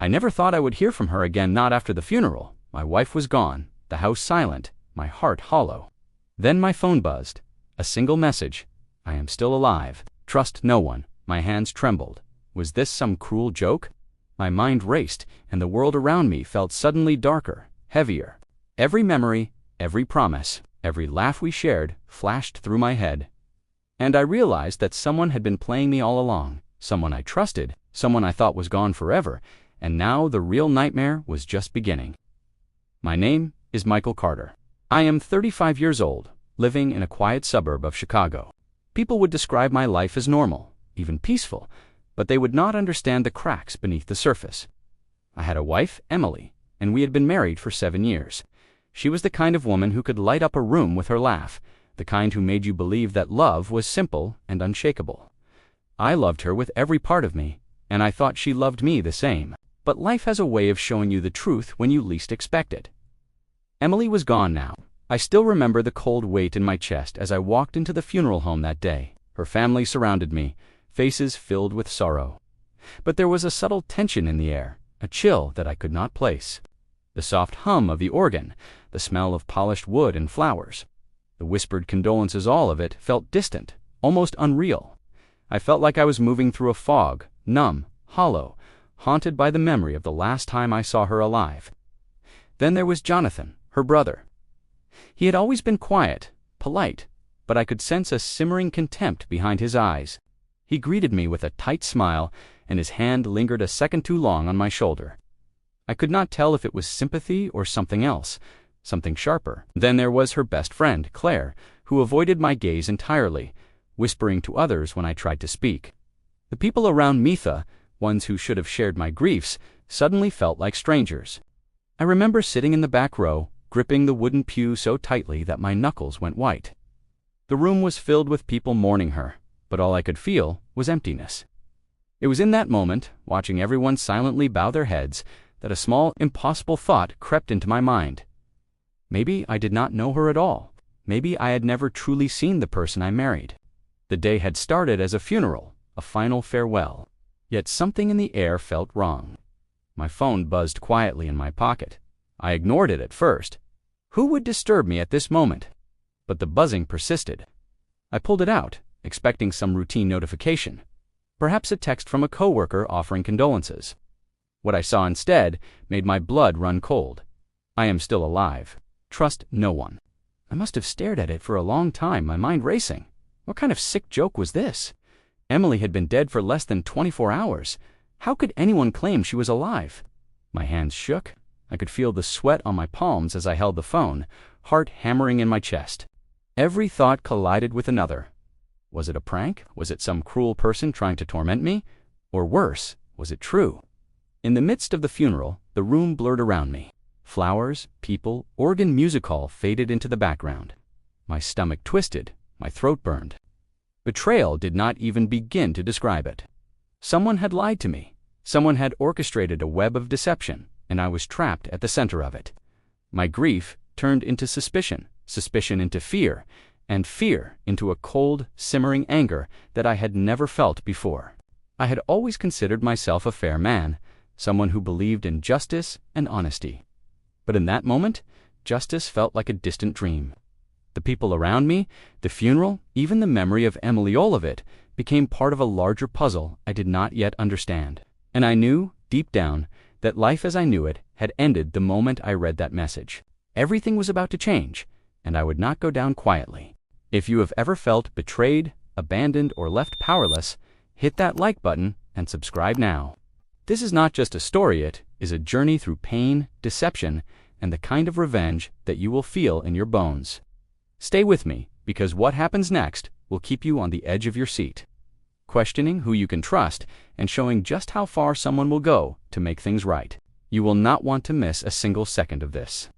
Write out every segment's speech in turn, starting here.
I never thought I would hear from her again, not after the funeral. My wife was gone, the house silent, my heart hollow. Then my phone buzzed. A single message. I am still alive. Trust no one. My hands trembled. Was this some cruel joke? My mind raced, and the world around me felt suddenly darker, heavier. Every memory, every promise, every laugh we shared flashed through my head. And I realized that someone had been playing me all along, someone I trusted, someone I thought was gone forever, and now the real nightmare was just beginning. My name is Michael Carter. I am 35 years old, living in a quiet suburb of Chicago. People would describe my life as normal, even peaceful, but they would not understand the cracks beneath the surface. I had a wife, Emily, and we had been married for 7 years. She was the kind of woman who could light up a room with her laugh, the kind who made you believe that love was simple and unshakable. I loved her with every part of me, and I thought she loved me the same. But life has a way of showing you the truth when you least expect it. Emily was gone now. I still remember the cold weight in my chest as I walked into the funeral home that day. Her family surrounded me, faces filled with sorrow. But there was a subtle tension in the air, a chill that I could not place. The soft hum of the organ, the smell of polished wood and flowers, the whispered condolences, all of it felt distant, almost unreal. I felt like I was moving through a fog, numb, hollow, haunted by the memory of the last time I saw her alive. Then there was Jonathan, her brother. He had always been quiet, polite, but I could sense a simmering contempt behind his eyes. He greeted me with a tight smile, and his hand lingered a second too long on my shoulder. I could not tell if it was sympathy or something else, something sharper. Then there was her best friend, Claire, who avoided my gaze entirely, whispering to others when I tried to speak. The people around Mitha, ones who should have shared my griefs, suddenly felt like strangers. I remember sitting in the back row, gripping the wooden pew so tightly that my knuckles went white. The room was filled with people mourning her, but all I could feel was emptiness. It was in that moment, watching everyone silently bow their heads, that a small, impossible thought crept into my mind. Maybe I did not know her at all. Maybe I had never truly seen the person I married. The day had started as a funeral, a final farewell. Yet something in the air felt wrong. My phone buzzed quietly in my pocket. I ignored it at first. Who would disturb me at this moment? But the buzzing persisted. I pulled it out, expecting some routine notification. Perhaps a text from a coworker offering condolences. What I saw instead made my blood run cold. I am still alive. Trust no one. I must have stared at it for a long time, my mind racing. What kind of sick joke was this? Emily had been dead for less than 24 hours. How could anyone claim she was alive? My hands shook. I could feel the sweat on my palms as I held the phone, heart hammering in my chest. Every thought collided with another. Was it a prank? Was it some cruel person trying to torment me? Or worse, was it true? In the midst of the funeral, the room blurred around me. Flowers, people, organ music hall faded into the background. My stomach twisted, my throat burned. Betrayal did not even begin to describe it. Someone had lied to me. Someone had orchestrated a web of deception, and I was trapped at the center of it. My grief turned into suspicion, suspicion into fear, and fear into a cold, simmering anger that I had never felt before. I had always considered myself a fair man, someone who believed in justice and honesty. But in that moment, justice felt like a distant dream. The people around me, the funeral, even the memory of Emily, all of it, became part of a larger puzzle I did not yet understand. And I knew, deep down, that life as I knew it had ended the moment I read that message. Everything was about to change, and I would not go down quietly. If you have ever felt betrayed, abandoned, or left powerless, hit that like button and subscribe now. This is not just a story, it is a journey through pain, deception, and the kind of revenge that you will feel in your bones. Stay with me, because what happens next will keep you on the edge of your seat, questioning who you can trust and showing just how far someone will go to make things right. You will not want to miss a single second of this.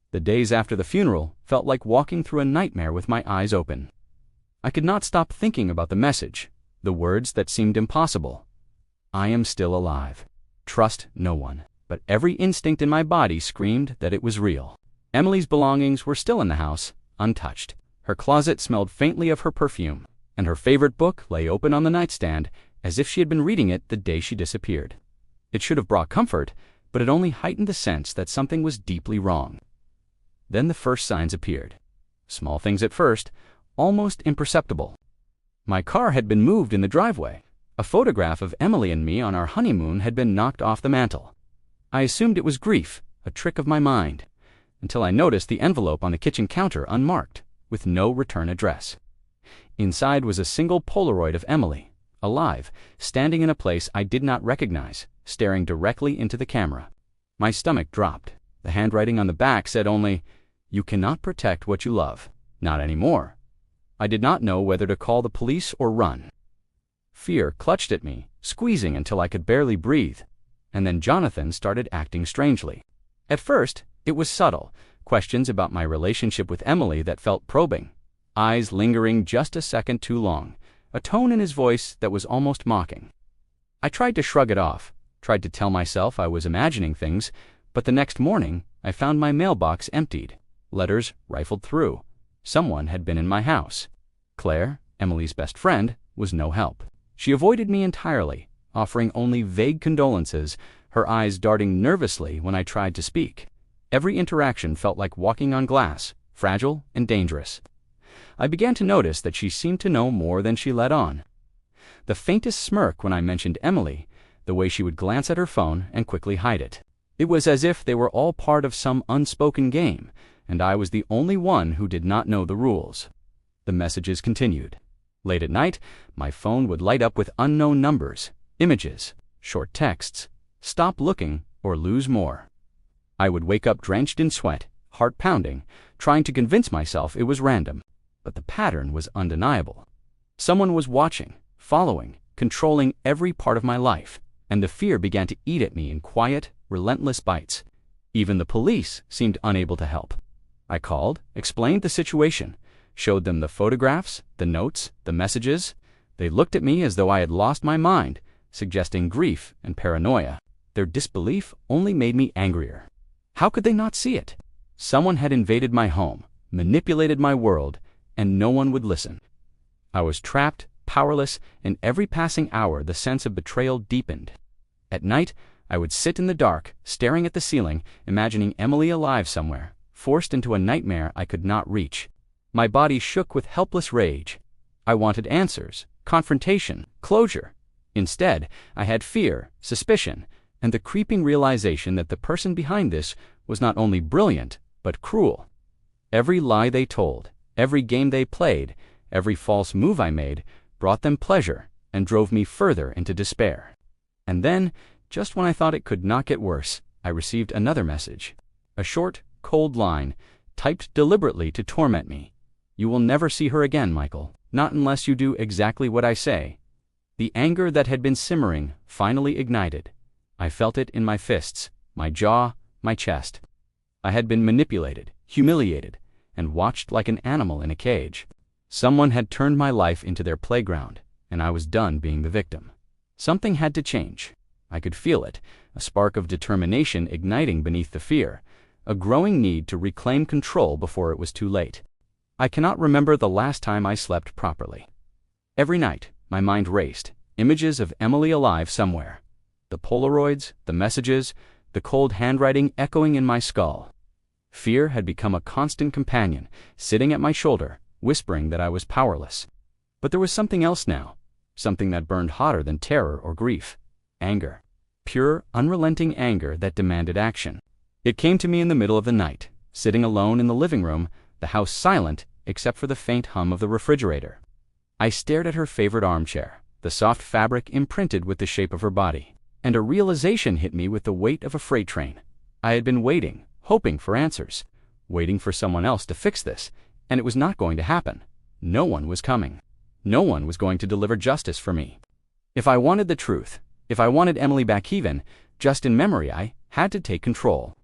The days after the funeral felt like walking through a nightmare with my eyes open. I could not stop thinking about the message, the words that seemed impossible. I am still alive. Trust no one. But every instinct in my body screamed that it was real. Emily's belongings were still in the house, untouched. Her closet smelled faintly of her perfume, and her favorite book lay open on the nightstand as if she had been reading it the day she disappeared. It should have brought comfort, but it only heightened the sense that something was deeply wrong. Then the first signs appeared. Small things at first, almost imperceptible. My car had been moved in the driveway. A photograph of Emily and me on our honeymoon had been knocked off the mantel. I assumed it was grief, a trick of my mind, until I noticed the envelope on the kitchen counter unmarked, with no return address. Inside was a single Polaroid of Emily, alive, standing in a place I did not recognize, staring directly into the camera. My stomach dropped. The handwriting on the back said only, "You cannot protect what you love. Not anymore." I did not know whether to call the police or run. Fear clutched at me, squeezing until I could barely breathe. And then Jonathan started acting strangely. At first, it was subtle, questions about my relationship with Emily that felt probing, eyes lingering just a second too long, a tone in his voice that was almost mocking. I tried to shrug it off, tried to tell myself I was imagining things, but the next morning, I found my mailbox emptied, letters rifled through. Someone had been in my house. Claire, Emily's best friend, was no help. She avoided me entirely, offering only vague condolences, her eyes darting nervously when I tried to speak. Every interaction felt like walking on glass, fragile and dangerous. I began to notice that she seemed to know more than she let on. The faintest smirk when I mentioned Emily, the way she would glance at her phone and quickly hide it. It was as if they were all part of some unspoken game, and I was the only one who did not know the rules. The messages continued. Late at night, my phone would light up with unknown numbers, images, short texts, "Stop looking or lose more." I would wake up drenched in sweat, heart pounding, trying to convince myself it was random, but the pattern was undeniable. Someone was watching, following, controlling every part of my life, and the fear began to eat at me in quiet, relentless bites. Even the police seemed unable to help. I called, explained the situation, showed them the photographs, the notes, the messages. They looked at me as though I had lost my mind, suggesting grief and paranoia. Their disbelief only made me angrier. How could they not see it? Someone had invaded my home, manipulated my world, and no one would listen. I was trapped, powerless, and every passing hour the sense of betrayal deepened. At night, I would sit in the dark, staring at the ceiling, imagining Emily alive somewhere, forced into a nightmare I could not reach. My body shook with helpless rage. I wanted answers, confrontation, closure. Instead, I had fear, suspicion, and the creeping realization that the person behind this was not only brilliant, but cruel. Every lie they told, every game they played, every false move I made, brought them pleasure and drove me further into despair. And then, just when I thought it could not get worse, I received another message. A short, cold line, typed deliberately to torment me. "You will never see her again, Michael. Not unless you do exactly what I say." The anger that had been simmering finally ignited. I felt it in my fists, my jaw, my chest. I had been manipulated, humiliated, and watched like an animal in a cage. Someone had turned my life into their playground, and I was done being the victim. Something had to change. I could feel it, a spark of determination igniting beneath the fear, a growing need to reclaim control before it was too late. I cannot remember the last time I slept properly. Every night, my mind raced, images of Emily alive somewhere. The Polaroids, the messages, the cold handwriting echoing in my skull. Fear had become a constant companion, sitting at my shoulder, whispering that I was powerless. But there was something else now, something that burned hotter than terror or grief. Anger. Pure, unrelenting anger that demanded action. It came to me in the middle of the night, sitting alone in the living room, the house silent except for the faint hum of the refrigerator. I stared at her favorite armchair, the soft fabric imprinted with the shape of her body, and a realization hit me with the weight of a freight train. I had been waiting, hoping for answers, waiting for someone else to fix this, and it was not going to happen. No one was coming. No one was going to deliver justice for me. If I wanted the truth, if I wanted Emily back even, just in memory, I had to take control.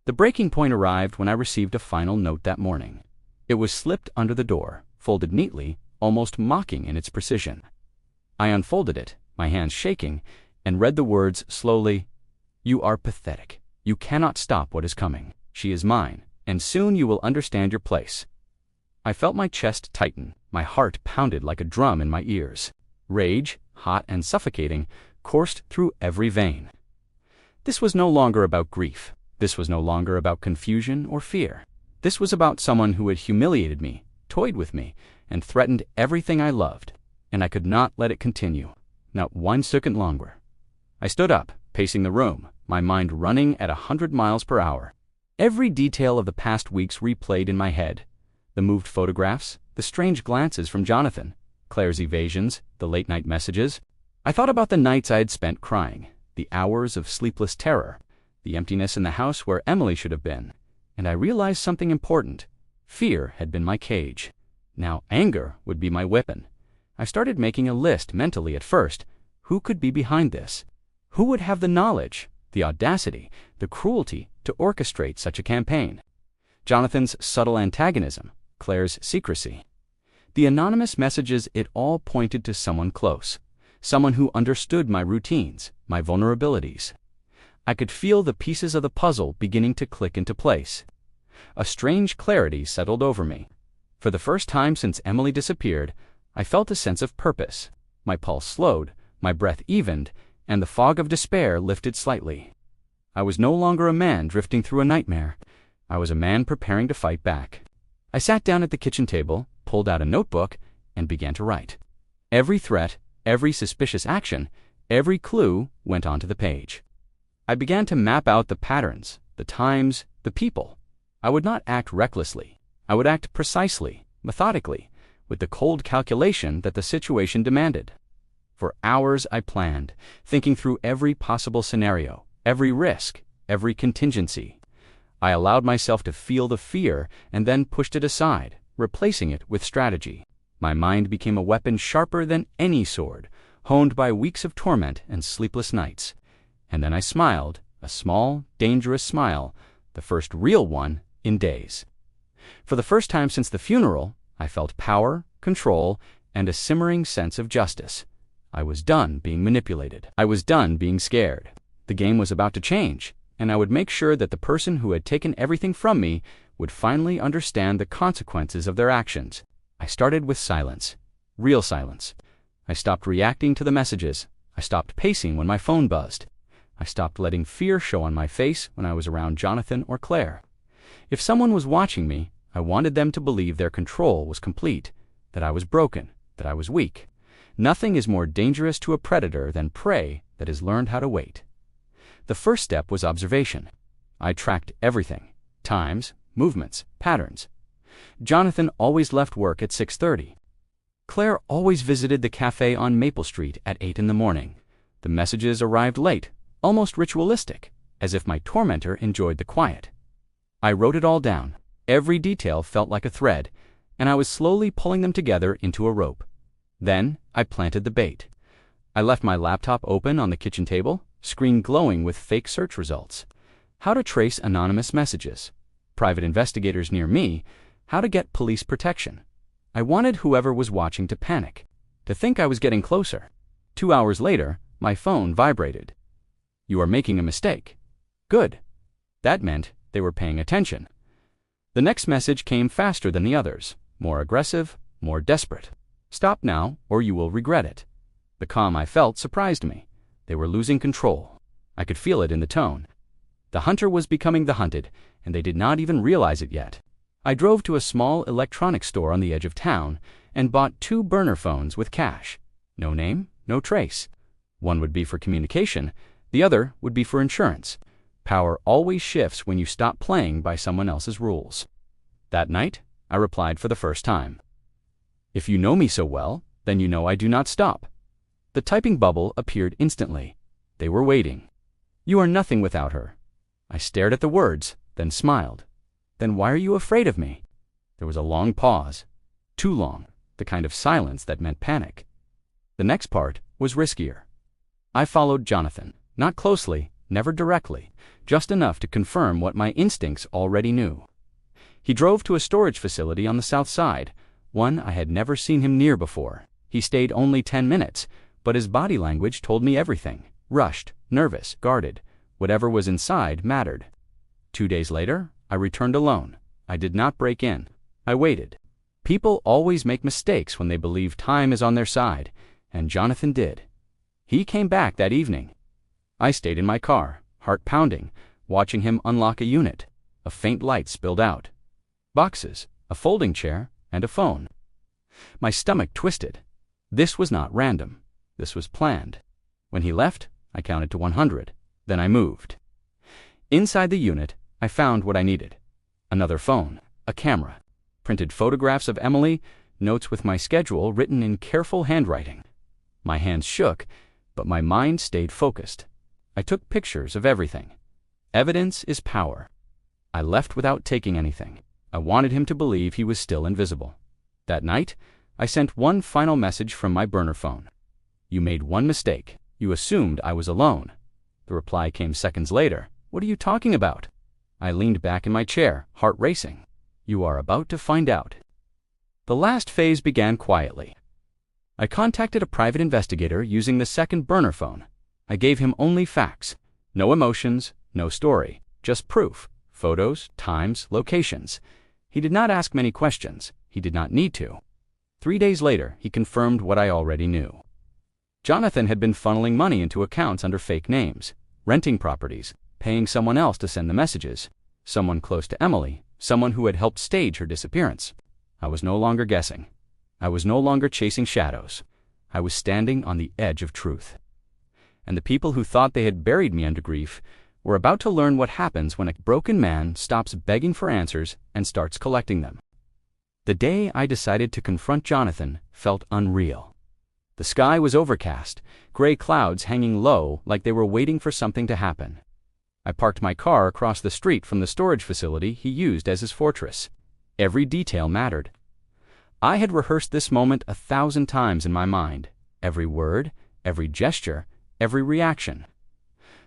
The breaking point arrived when I received a final note that morning. It was slipped under the door, folded neatly, almost mocking in its precision. I unfolded it, my hands shaking, and read the words slowly. "You are pathetic. You cannot stop what is coming. She is mine, and soon you will understand your place." I felt my chest tighten, my heart pounded like a drum in my ears. Rage, hot and suffocating, coursed through every vein. This was no longer about grief. This was no longer about confusion or fear. This was about someone who had humiliated me, toyed with me, and threatened everything I loved, and I could not let it continue, not 1 second longer. I stood up, pacing the room, my mind running at 100 miles per hour. Every detail of the past weeks replayed in my head. The moved photographs, the strange glances from Jonathan, Claire's evasions, the late-night messages. I thought about the nights I had spent crying, the hours of sleepless terror, the emptiness in the house where Emily should have been, and I realized something important. Fear had been my cage. Now anger would be my weapon. I started making a list mentally at first. Who could be behind this? Who would have the knowledge, the audacity, the cruelty to orchestrate such a campaign? Jonathan's subtle antagonism, Claire's secrecy. The anonymous messages, it all pointed to someone close, someone who understood my routines, my vulnerabilities. I could feel the pieces of the puzzle beginning to click into place. A strange clarity settled over me. For the first time since Emily disappeared, I felt a sense of purpose. My pulse slowed, my breath evened, and the fog of despair lifted slightly. I was no longer a man drifting through a nightmare. I was a man preparing to fight back. I sat down at the kitchen table, pulled out a notebook, and began to write. Every threat, every suspicious action, every clue went onto the page. I began to map out the patterns, the times, the people. I would not act recklessly. I would act precisely, methodically, with the cold calculation that the situation demanded. For hours I planned, thinking through every possible scenario, every risk, every contingency. I allowed myself to feel the fear and then pushed it aside, replacing it with strategy. My mind became a weapon sharper than any sword, honed by weeks of torment and sleepless nights. And then I smiled, a small, dangerous smile, the first real one in days. For the first time since the funeral, I felt power, control, and a simmering sense of justice. I was done being manipulated. I was done being scared. The game was about to change, and I would make sure that the person who had taken everything from me would finally understand the consequences of their actions. I started with silence, real silence. I stopped reacting to the messages. I stopped pacing when my phone buzzed. I stopped letting fear show on my face when I was around Jonathan or Claire. If someone was watching me, I wanted them to believe their control was complete, that I was broken, that I was weak. Nothing is more dangerous to a predator than prey that has learned how to wait. The first step was observation. I tracked everything: times, movements, patterns. Jonathan always left work at 6:30. Claire always visited the cafe on Maple Street at 8 in the morning. The messages arrived late, almost ritualistic, as if my tormentor enjoyed the quiet. I wrote it all down. Every detail felt like a thread, and I was slowly pulling them together into a rope. Then I planted the bait. I left my laptop open on the kitchen table, screen glowing with fake search results. How to trace anonymous messages. Private investigators near me. How to get police protection. I wanted whoever was watching to panic, to think I was getting closer. 2 hours later, my phone vibrated. "You are making a mistake." Good. That meant they were paying attention. The next message came faster than the others, more aggressive, more desperate. "Stop now, or you will regret it." The calm I felt surprised me. They were losing control. I could feel it in the tone. The hunter was becoming the hunted, and they did not even realize it yet. I drove to a small electronics store on the edge of town and bought 2 burner phones with cash. No name, no trace. One would be for communication, the other would be for insurance. Power always shifts when you stop playing by someone else's rules. That night, I replied for the first time. "If you know me so well, then you know I do not stop." The typing bubble appeared instantly. They were waiting. "You are nothing without her." I stared at the words, then smiled. "Then why are you afraid of me?" There was a long pause. Too long, the kind of silence that meant panic. The next part was riskier. I followed Jonathan, not closely, never directly, just enough to confirm what my instincts already knew. He drove to a storage facility on the south side, one I had never seen him near before. He stayed only 10 minutes, but his body language told me everything. Rushed, nervous, guarded. Whatever was inside mattered. 2 days later, I returned alone. I did not break in. I waited. People always make mistakes when they believe time is on their side, and Jonathan did. He came back that evening. I stayed in my car, heart pounding, watching him unlock a unit. A faint light spilled out. Boxes, a folding chair, and a phone. My stomach twisted. This was not random. This was planned. When he left, I counted to 100. Then I moved. Inside the unit, I found what I needed. Another phone, a camera, printed photographs of Emily, notes with my schedule written in careful handwriting. My hands shook, but my mind stayed focused. I took pictures of everything. Evidence is power. I left without taking anything. I wanted him to believe he was still invisible. That night, I sent one final message from my burner phone. You made one mistake. You assumed I was alone. The reply came seconds later. What are you talking about? I leaned back in my chair, heart racing. You are about to find out. The last phase began quietly. I contacted a private investigator using the second burner phone. I gave him only facts. No emotions, no story, just proof. Photos, times, locations. He did not ask many questions. He did not need to. 3 days later, he confirmed what I already knew. Jonathan had been funneling money into accounts under fake names, renting properties, paying someone else to send the messages, someone close to Emily, someone who had helped stage her disappearance. I was no longer guessing. I was no longer chasing shadows. I was standing on the edge of truth. And the people who thought they had buried me under grief were about to learn what happens when a broken man stops begging for answers and starts collecting them. The day I decided to confront Jonathan felt unreal. The sky was overcast, gray clouds hanging low like they were waiting for something to happen. I parked my car across the street from the storage facility he used as his fortress. Every detail mattered. I had rehearsed this moment 1,000 times in my mind. Every word, every gesture, every reaction.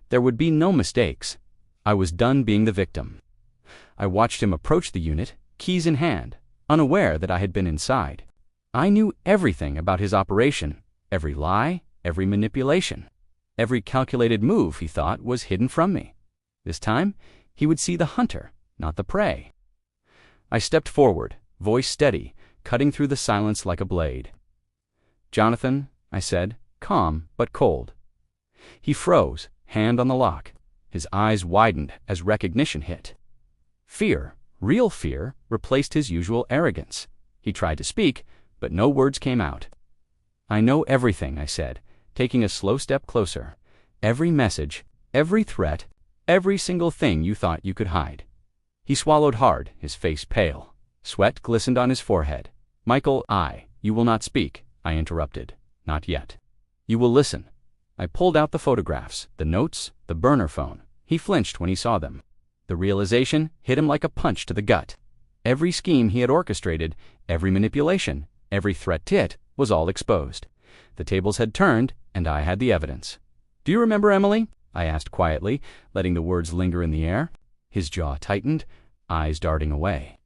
There would be no mistakes. I was done being the victim. I watched him approach the unit, keys in hand, unaware that I had been inside. I knew everything about his operation, every lie, every manipulation. Every calculated move, he thought, was hidden from me. This time, he would see the hunter, not the prey. I stepped forward, voice steady, cutting through the silence like a blade. "Jonathan," I said, calm but cold. He froze, hand on the lock. His eyes widened as recognition hit. Fear, real fear, replaced his usual arrogance. He tried to speak, but no words came out. "I know everything," I said, taking a slow step closer. "Every message, every threat, every single thing you thought you could hide." He swallowed hard, his face pale. Sweat glistened on his forehead. "Michael, you will not speak," I interrupted. "Not yet. You will listen." I pulled out the photographs, the notes, the burner phone. He flinched when he saw them. The realization hit him like a punch to the gut. Every scheme he had orchestrated, every manipulation, every threat to it, was all exposed. The tables had turned, and I had the evidence. "Do you remember Emily?" I asked quietly, letting the words linger in the air. His jaw tightened, eyes darting away.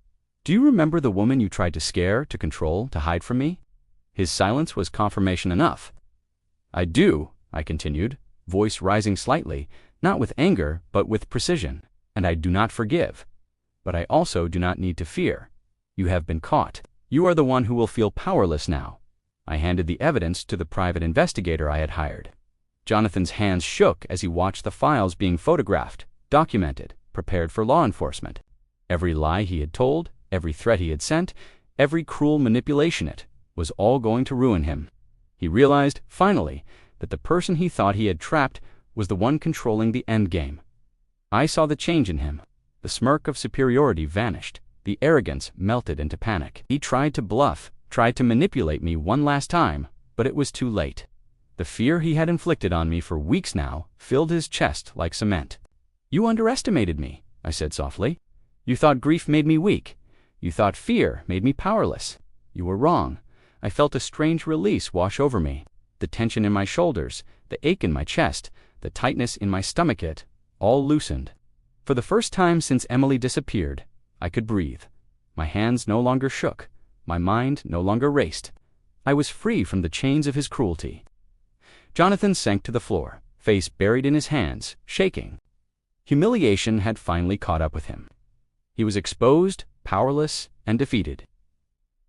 "Do you remember the woman you tried to scare, to control, to hide from me?" His silence was confirmation enough. "I do," I continued, voice rising slightly, not with anger, but with precision. "And I do not forgive. But I also do not need to fear. You have been caught. You are the one who will feel powerless now." I handed the evidence to the private investigator I had hired. Jonathan's hands shook as he watched the files being photographed, documented, prepared for law enforcement. Every lie he had told, every threat he had sent, every cruel manipulation was all going to ruin him. He realized, finally, that the person he thought he had trapped was the one controlling the endgame. I saw the change in him. The smirk of superiority vanished. The arrogance melted into panic. He tried to bluff, tried to manipulate me one last time, but it was too late. The fear he had inflicted on me for weeks now filled his chest like cement. "You underestimated me," I said softly. "You thought grief made me weak. You thought fear made me powerless. You were wrong." I felt a strange release wash over me. The tension in my shoulders, the ache in my chest, the tightness in my stomach, it all loosened. For the first time since Emily disappeared, I could breathe. My hands no longer shook. My mind no longer raced. I was free from the chains of his cruelty. Jonathan sank to the floor, face buried in his hands, shaking. Humiliation had finally caught up with him. He was exposed, powerless, and defeated.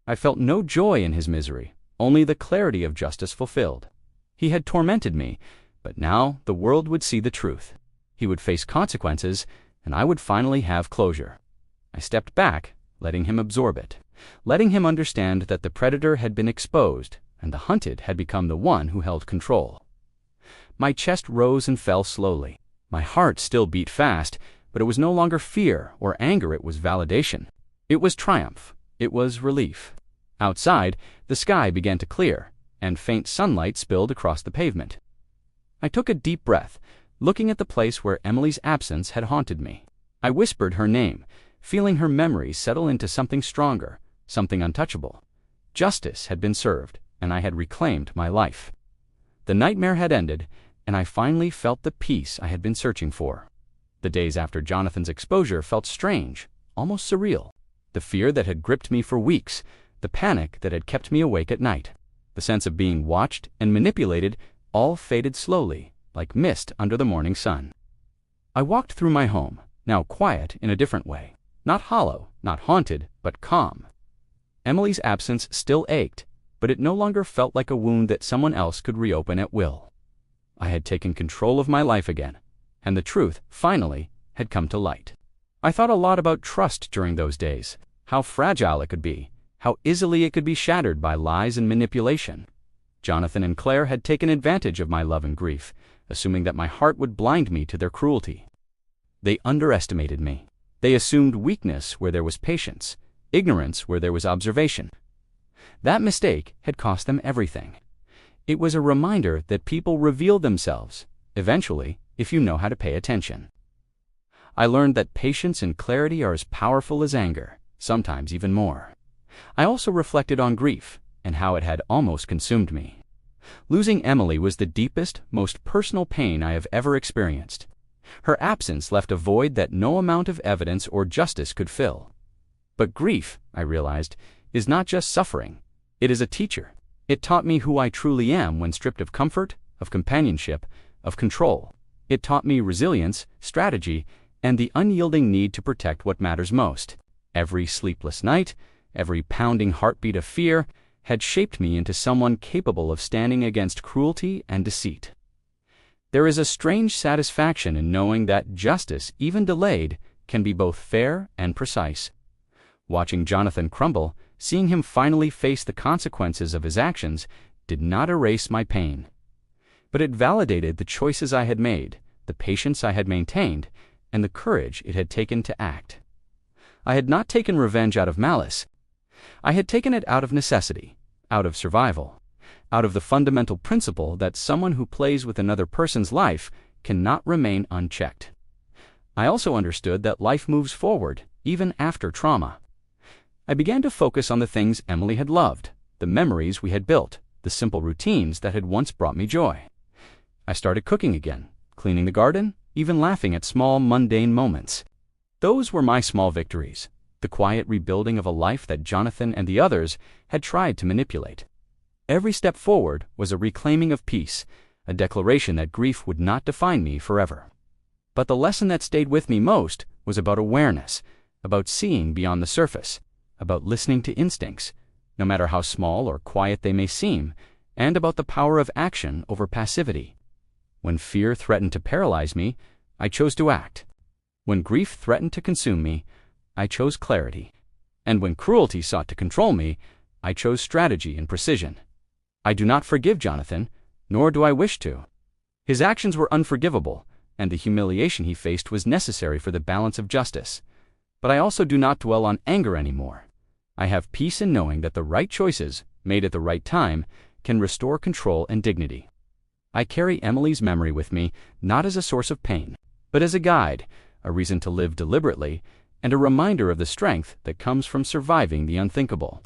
I felt no joy in his misery, only the clarity of justice fulfilled. He had tormented me, but now the world would see the truth. he would face consequences, and I would finally have closure. I stepped back, letting him absorb it, letting him understand that the predator had been exposed and the hunted had become the one who held control. My chest rose and fell slowly. My heart still beat fast, but it was no longer fear or anger, it was validation. It was triumph. It was relief. Outside, the sky began to clear, and faint sunlight spilled across the pavement. I took a deep breath, looking at the place where Emily's absence had haunted me. I whispered her name, feeling her memory settle into something stronger, something untouchable. Justice had been served, and I had reclaimed my life. The nightmare had ended, and I finally felt the peace I had been searching for. The days after Jonathan's exposure felt strange, almost surreal. The fear that had gripped me for weeks, the panic that had kept me awake at night, the sense of being watched and manipulated, all faded slowly, like mist under the morning sun. I walked through my home, now quiet in a different way. Not hollow, not haunted, but calm. Emily's absence still ached, but it no longer felt like a wound that someone else could reopen at will. I had taken control of my life again, and the truth, finally, had come to light. I thought a lot about trust during those days, how fragile it could be, how easily it could be shattered by lies and manipulation. Jonathan and Claire had taken advantage of my love and grief, assuming that my heart would blind me to their cruelty. They underestimated me. They assumed weakness where there was patience, ignorance where there was observation. That mistake had cost them everything. It was a reminder that people reveal themselves, eventually, if you know how to pay attention. I learned that patience and clarity are as powerful as anger, sometimes even more. I also reflected on grief and how it had almost consumed me. Losing Emily was the deepest, most personal pain I have ever experienced. Her absence left a void that no amount of evidence or justice could fill. But grief, I realized, is not just suffering. It is a teacher. It taught me who I truly am when stripped of comfort, of companionship, of control. It taught me resilience, strategy, and the unyielding need to protect what matters most. Every sleepless night, every pounding heartbeat of fear, had shaped me into someone capable of standing against cruelty and deceit. There is a strange satisfaction in knowing that justice, even delayed, can be both fair and precise. Watching Jonathan crumble, seeing him finally face the consequences of his actions, did not erase my pain. But it validated the choices I had made, the patience I had maintained, and the courage it had taken to act. I had not taken revenge out of malice. I had taken it out of necessity, out of survival, out of the fundamental principle that someone who plays with another person's life cannot remain unchecked. I also understood that life moves forward, even after trauma. I began to focus on the things Emily had loved, the memories we had built, the simple routines that had once brought me joy. I started cooking again, cleaning the garden, even laughing at small, mundane moments. Those were my small victories, the quiet rebuilding of a life that Jonathan and the others had tried to manipulate. Every step forward was a reclaiming of peace, a declaration that grief would not define me forever. But the lesson that stayed with me most was about awareness, about seeing beyond the surface, about listening to instincts, no matter how small or quiet they may seem, and about the power of action over passivity. When fear threatened to paralyze me, I chose to act. When grief threatened to consume me, I chose clarity. And when cruelty sought to control me, I chose strategy and precision. I do not forgive Jonathan, nor do I wish to. His actions were unforgivable, and the humiliation he faced was necessary for the balance of justice. But I also do not dwell on anger anymore. I have peace in knowing that the right choices, made at the right time, can restore control and dignity. I carry Emily's memory with me, not as a source of pain, but as a guide, a reason to live deliberately, and a reminder of the strength that comes from surviving the unthinkable.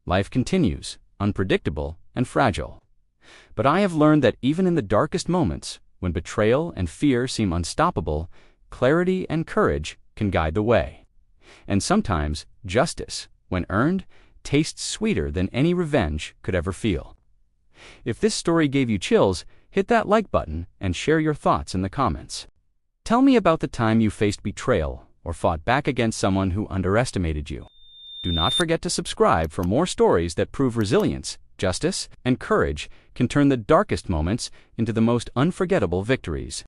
Life continues, unpredictable and fragile. But I have learned that even in the darkest moments, when betrayal and fear seem unstoppable, clarity and courage can guide the way. And sometimes, justice, when earned, tastes sweeter than any revenge could ever feel. If this story gave you chills, hit that like button and share your thoughts in the comments. Tell me about the time you faced betrayal or fought back against someone who underestimated you. Do not forget to subscribe for more stories that prove resilience, justice, and courage can turn the darkest moments into the most unforgettable victories.